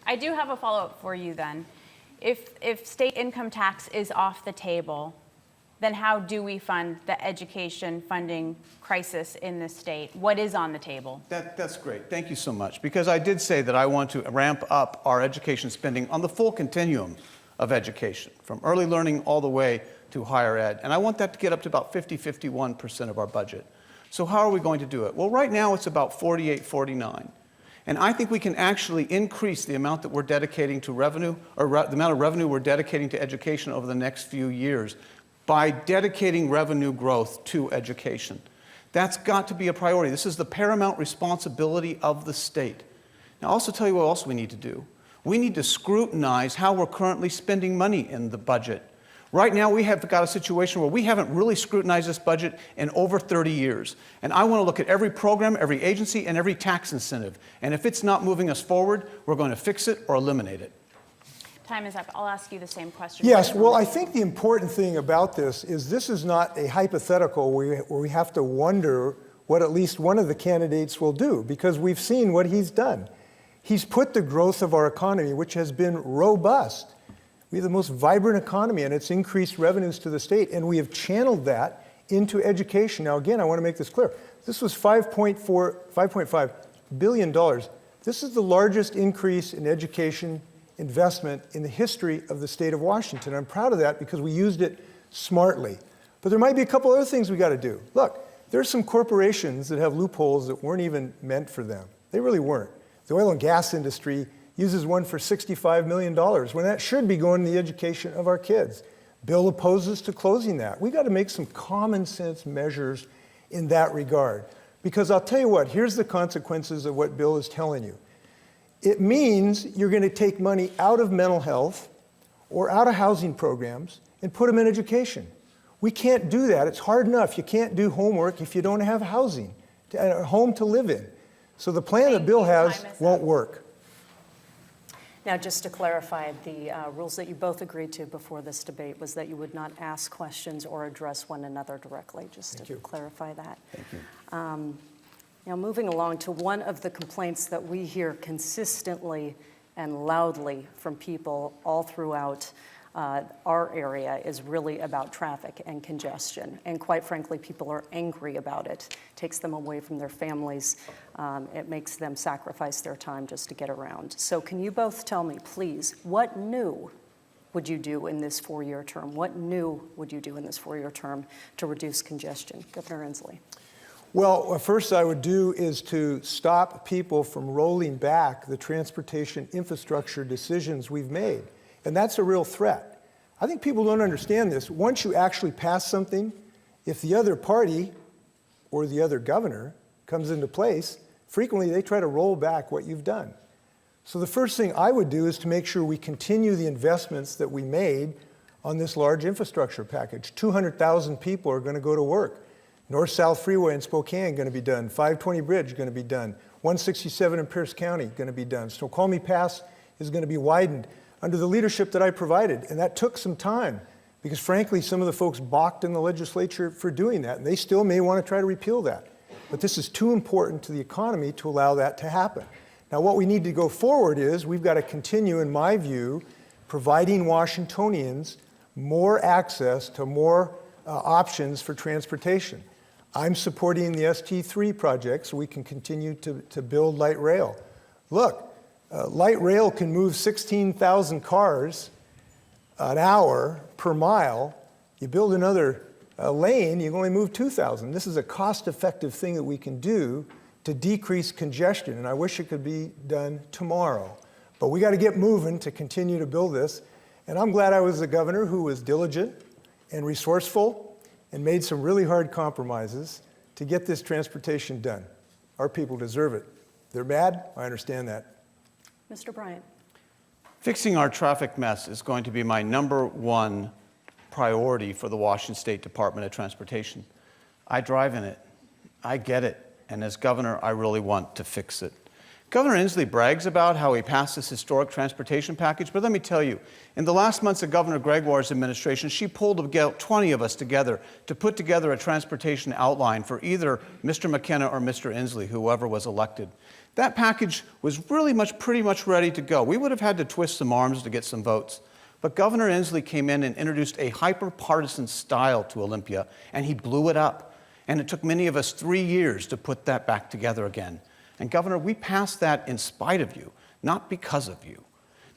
I do have a follow-up for you then. If state income tax is off the table, then how do we fund the education funding crisis in this state? What is on the table? That's great. Thank you so much. Because I did say that I want to ramp up our education spending on the full continuum of education, from early learning all the way to higher ed. And I want that to get up to about 51% of our budget. So how are we going to do it? Well, right now it's about 48-49. And I think we can actually increase the amount that we're dedicating to revenue, or the amount of revenue we're dedicating to education over the next few years by dedicating revenue growth to education. That's got to be a priority. This is the paramount responsibility of the state. Now, I'll also tell you what else we need to do. We need to scrutinize how we're currently spending money in the budget. Right now, we have got a situation where we haven't really scrutinized this budget in over 30 years. And I want to look at every program, every agency, and every tax incentive. And if it's not moving us forward, we're going to fix it or eliminate it. Time is up. I'll ask you the same question. Yes, well, I think the important thing about this is not a hypothetical where we have to wonder what at least one of the candidates will do, because we've seen what he's done. He's put the growth of our economy, which has been robust. We have the most vibrant economy, and it's increased revenues to the state, and we have channeled that into education. Now, again, I want to make this clear. This was $5.5 billion. This is the largest increase in education investment in the history of the state of Washington. I'm proud of that because we used it smartly. But there might be a couple other things we got to do. Look, there's some corporations that have loopholes that weren't even meant for them. They really weren't. The oil and gas industry uses one for $65 million, when that should be going to the education of our kids. Bill opposes to closing that. We got to make some common sense measures in that regard. Because I'll tell you what, here's the consequences of what Bill is telling you. It means you're going to take money out of mental health or out of housing programs and put them in education. We can't do that. It's hard enough. You can't do homework if you don't have housing, a home to live in. So the plan that Bill has won't work. Now, just to clarify, the rules that you both agreed to before this debate was that you would not ask questions or address one another directly, just to clarify that. Thank you. Now, moving along to one of the complaints that we hear consistently and loudly from people all throughout our area is really about traffic and congestion. And quite frankly, people are angry about it. It takes them away from their families. It makes them sacrifice their time just to get around. So can you both tell me, please, what new would you do in this 4-year term? What new would you do in this 4-year term to reduce congestion? Governor Inslee. Well, what first I would do is to stop people from rolling back the transportation infrastructure decisions we've made. And that's a real threat. I think people don't understand this. Once you actually pass something, if the other party or the other governor comes into place, frequently they try to roll back what you've done. So the first thing I would do is to make sure we continue the investments that we made on this large infrastructure package. 200,000 people are going to go to work. North-South Freeway in Spokane going to be done. 520 Bridge going to be done. 167 in Pierce County going to be done. Snoqualmie Pass is going to be widened under the leadership that I provided. And that took some time because, frankly, some of the folks balked in the legislature for doing that. And they still may want to try to repeal that. But this is too important to the economy to allow that to happen. Now, what we need to go forward is we've got to continue, in my view, providing Washingtonians more access to more options for transportation. I'm supporting the ST3 project so we can continue to build light rail. Look, light rail can move 16,000 cars an hour per mile. You build another lane, you can only move 2,000. This is a cost-effective thing that we can do to decrease congestion, and I wish it could be done tomorrow. But we got to get moving to continue to build this. And I'm glad I was the governor who was diligent and resourceful and made some really hard compromises to get this transportation done. Our people deserve it. They're mad, I understand that. Mr. Bryant. Fixing our traffic mess is going to be my #1 priority for the Washington State Department of Transportation. I drive in it. I get it. And as governor, I really want to fix it. Governor Inslee brags about how he passed this historic transportation package, but let me tell you, in the last months of Governor Gregoire's administration, she pulled about 20 of us together to put together a transportation outline for either Mr. McKenna or Mr. Inslee, whoever was elected. That package was pretty much ready to go. We would have had to twist some arms to get some votes. But Governor Inslee came in and introduced a hyper-partisan style to Olympia, and he blew it up. And it took many of us 3 years to put that back together again. And Governor, we passed that in spite of you, not because of you.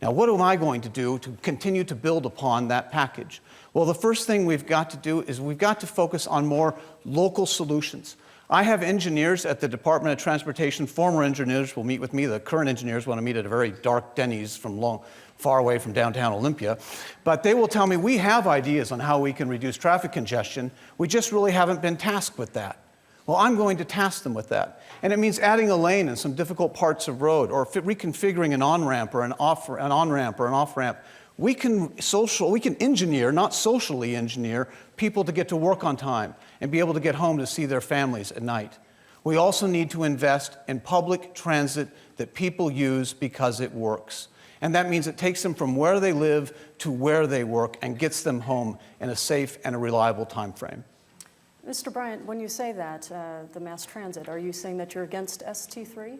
Now, what am I going to do to continue to build upon that package? Well, the first thing we've got to do is we've got to focus on more local solutions. I have engineers at the Department of Transportation, former engineers will meet with me. The current engineers want to meet at a very dark Denny's far away from downtown Olympia. But they will tell me we have ideas on how we can reduce traffic congestion. We just really haven't been tasked with that. Well, I'm going to task them with that. And it means adding a lane in some difficult parts of road, or reconfiguring an on-ramp or an on-ramp or an off-ramp. We can engineer, not socially engineer, people to get to work on time and be able to get home to see their families at night. We also need to invest in public transit that people use because it works. And that means it takes them from where they live to where they work and gets them home in a safe and a reliable time frame. Mr. Bryant, when you say that, the mass transit, are you saying that you're against ST3?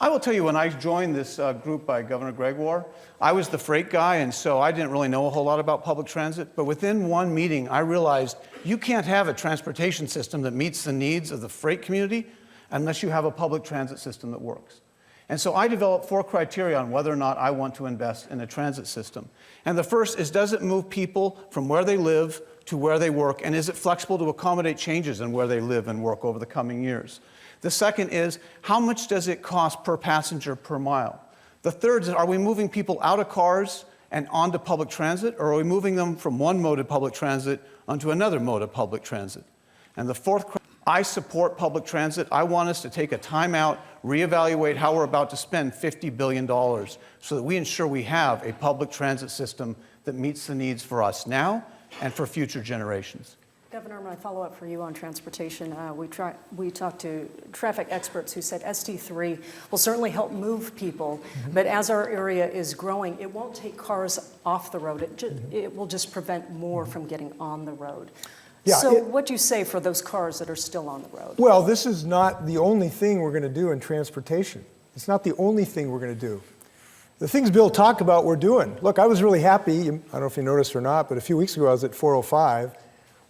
I will tell you, when I joined this group by Governor Gregoire, I was the freight guy, and so I didn't really know a whole lot about public transit. But within one meeting, I realized you can't have a transportation system that meets the needs of the freight community unless you have a public transit system that works. And so I developed 4 criteria on whether or not I want to invest in a transit system. And the first is, does it move people from where they live to where they work, and is it flexible to accommodate changes in where they live and work over the coming years? The second is, how much does it cost per passenger per mile? The third is, are we moving people out of cars and onto public transit, or are we moving them from one mode of public transit onto another mode of public transit? And the fourth, I support public transit. I want us to take a time out, reevaluate how we're about to spend $50 billion so that we ensure we have a public transit system that meets the needs for us now and for future generations. Governor, my follow-up for you on transportation. We talked to traffic experts who said ST3 will certainly help move people, but as our area is growing, it won't take cars off the road. It will just prevent more from getting on the road. Yeah, so what do you say for those cars that are still on the road? Well, this is not the only thing we're going to do in transportation. It's not the only thing we're going to do. The things Bill talked about, we're doing. Look, I was really happy, I don't know if you noticed or not, but a few weeks ago I was at 405,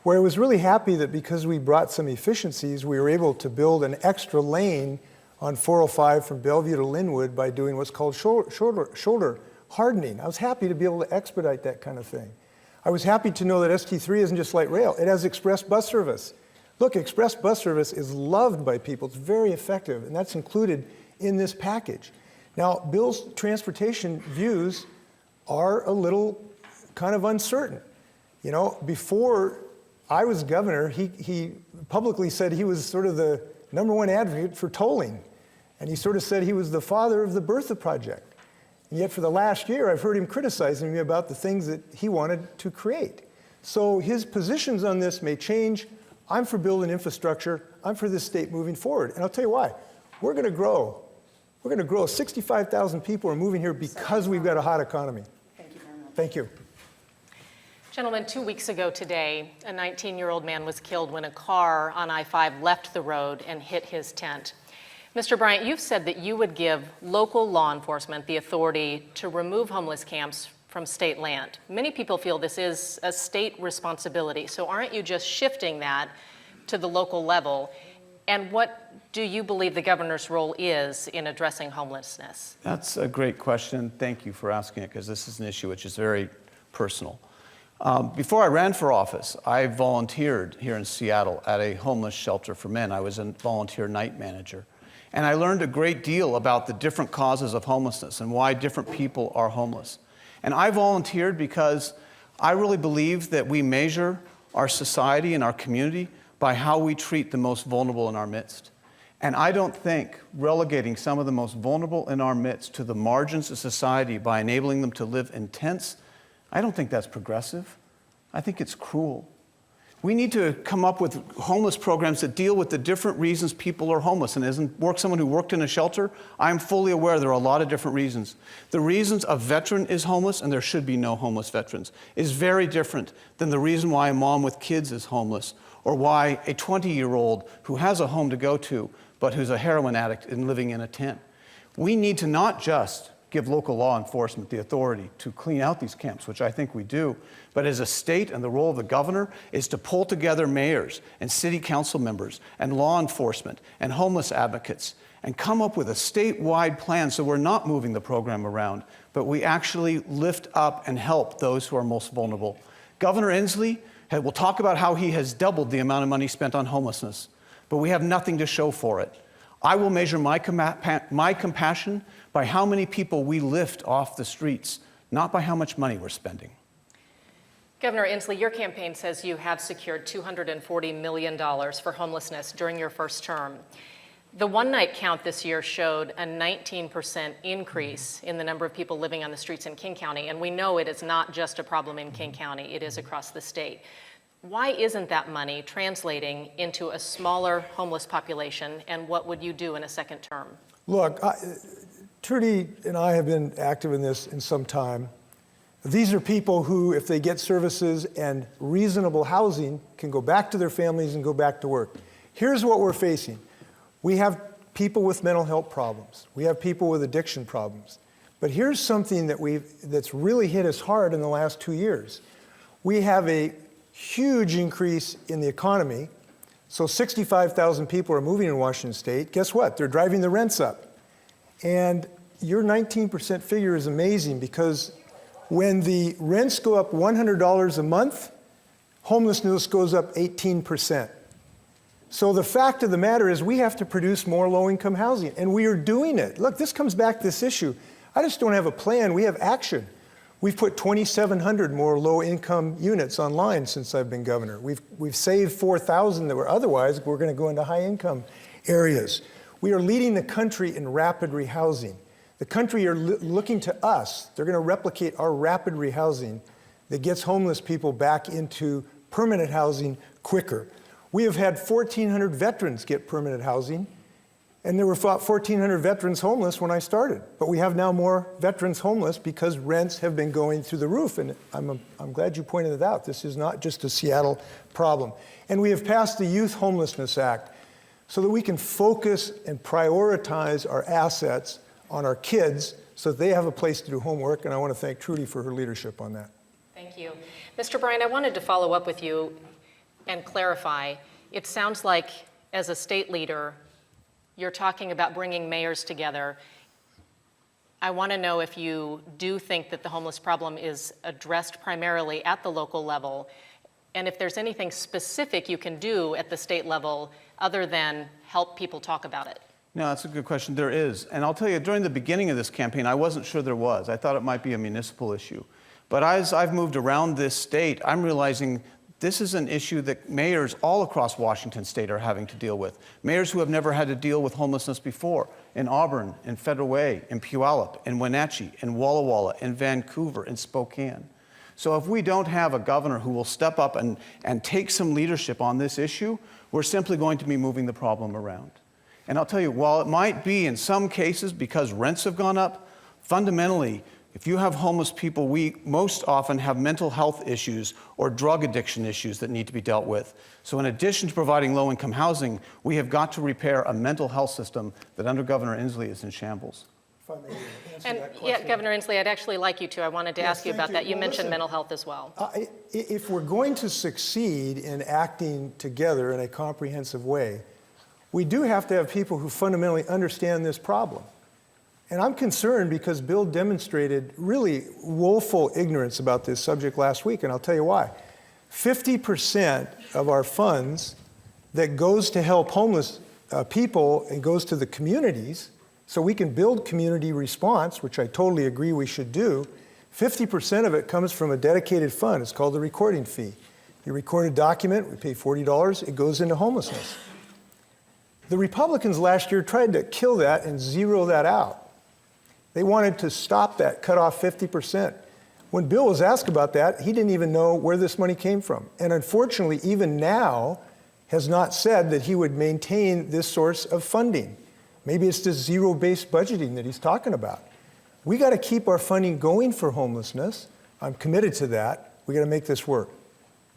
where I was really happy that because we brought some efficiencies, we were able to build an extra lane on 405 from Bellevue to Linwood by doing what's called shoulder hardening. I was happy to be able to expedite that kind of thing. I was happy to know that ST3 isn't just light rail, it has express bus service. Look, express bus service is loved by people, it's very effective, and that's included in this package. Now, Bill's transportation views are a little kind of uncertain. You know, before I was governor, he publicly said he was sort of the #1 advocate for tolling. And he sort of said he was the father of the Bertha Project. And yet for the last year, I've heard him criticizing me about the things that he wanted to create. So his positions on this may change. I'm for building infrastructure. I'm for this state moving forward. And I'll tell you why. We're going to grow. We're going to grow. 65,000 people are moving here because we've got a hot economy. Thank you very much. Thank you. Gentlemen, 2 weeks ago today, a 19-year-old man was killed when a car on I-5 left the road and hit his tent. Mr. Bryant, you've said that you would give local law enforcement the authority to remove homeless camps from state land. Many people feel this is a state responsibility, so aren't you just shifting that to the local level? And what do you believe the governor's role is in addressing homelessness? That's a great question. Thank you for asking it, because this is an issue which is very personal. Before I ran for office, I volunteered here in Seattle at a homeless shelter for men. I was a volunteer night manager. And I learned a great deal about the different causes of homelessness and why different people are homeless. And I volunteered because I really believe that we measure our society and our community by how we treat the most vulnerable in our midst. And I don't think relegating some of the most vulnerable in our midst to the margins of society by enabling them to live in tents, I don't think that's progressive. I think it's cruel. We need to come up with homeless programs that deal with the different reasons people are homeless. And as someone who worked in a shelter, I'm fully aware there are a lot of different reasons. The reasons a veteran is homeless, and there should be no homeless veterans, is very different than the reason why a mom with kids is homeless, or why a 20-year-old who has a home to go to but who's a heroin addict and living in a tent. We need to not just give local law enforcement the authority to clean out these camps, which I think we do, but as a state, and the role of the governor is to pull together mayors and city council members and law enforcement and homeless advocates and come up with a statewide plan so we're not moving the program around, but we actually lift up and help those who are most vulnerable. Governor Inslee will talk about how he has doubled the amount of money spent on homelessness, but we have nothing to show for it. I will measure my compassion by how many people we lift off the streets, not by how much money we're spending. Governor Inslee, your campaign says you have secured $240 million for homelessness during your first term. The one-night count this year showed a 19% increase in the number of people living on the streets in King County, and we know it is not just a problem in King County, it is across the state. Why isn't that money translating into a smaller homeless population, and what would you do in a second term? Look, Trudy and I have been active in this in some time. These are people who, if they get services and reasonable housing, can go back to their families and go back to work. Here's what we're facing. We have people with mental health problems. We have people with addiction problems. But here's something that's really hit us hard in the last 2 years. We have a huge increase in the economy. So 65,000 people are moving in Washington State. Guess what? They're driving the rents up. And your 19% figure is amazing because when the rents go up $100 a month, homelessness goes up 18%. So the fact of the matter is we have to produce more low-income housing, and we are doing it. Look, this comes back to this issue. I just don't have a plan. We have action. We've put 2,700 more low-income units online since I've been governor. We've saved 4,000 that were otherwise we're going to go into high-income areas. We are leading the country in rapid rehousing. The country are looking to us. They're going to replicate our rapid rehousing that gets homeless people back into permanent housing quicker. We have had 1,400 veterans get permanent housing, and there were 1,400 veterans homeless when I started. But we have now more veterans homeless because rents have been going through the roof, and I'm glad you pointed it out. This is not just a Seattle problem. And we have passed the Youth Homelessness Act so that we can focus and prioritize our assets on our kids so that they have a place to do homework, and I want to thank Trudy for her leadership on that. Thank you. Mr. Bryant, I wanted to follow up with you and clarify. It sounds like, as a state leader, you're talking about bringing mayors together. I want to know if you do think that the homeless problem is addressed primarily at the local level, and if there's anything specific you can do at the state level other than help people talk about it. No, that's a good question. There is. And I'll tell you, during the beginning of this campaign, I wasn't sure there was. I thought it might be a municipal issue. But as I've moved around this state, I'm realizing this is an issue that mayors all across Washington State are having to deal with. Mayors who have never had to deal with homelessness before, in Auburn, in Federal Way, in Puyallup, in Wenatchee, in Walla Walla, in Vancouver, in Spokane. So if we don't have a governor who will step up and take some leadership on this issue, we're simply going to be moving the problem around. And I'll tell you, while it might be in some cases because rents have gone up, fundamentally, if you have homeless people, we most often have mental health issues or drug addiction issues that need to be dealt with. So in addition to providing low-income housing, we have got to repair a mental health system that under Governor Inslee is in shambles. If I may answer And that question. yeah, Governor Inslee, I'd actually like you to. I wanted to Yes, ask you thank about you. that. You Well, mentioned listen, mental health as well. If we're going to succeed in acting together in a comprehensive way, we do have to have people who fundamentally understand this problem. And I'm concerned because Bill demonstrated really woeful ignorance about this subject last week, and I'll tell you why. 50% of our funds that goes to help homeless people and goes to the communities, so we can build community response, which I totally agree we should do, 50% of it comes from a dedicated fund. It's called the recording fee. You record a document, we pay $40, it goes into homelessness. The Republicans last year tried to kill that and zero that out. They wanted to stop that, cut off 50%. When Bill was asked about that, he didn't even know where this money came from. And unfortunately, even now, has not said that he would maintain this source of funding. Maybe it's this zero-based budgeting that he's talking about. We got to keep our funding going for homelessness. I'm committed to that. We got to make this work.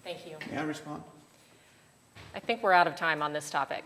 Thank you. May I respond? I think we're out of time on this topic.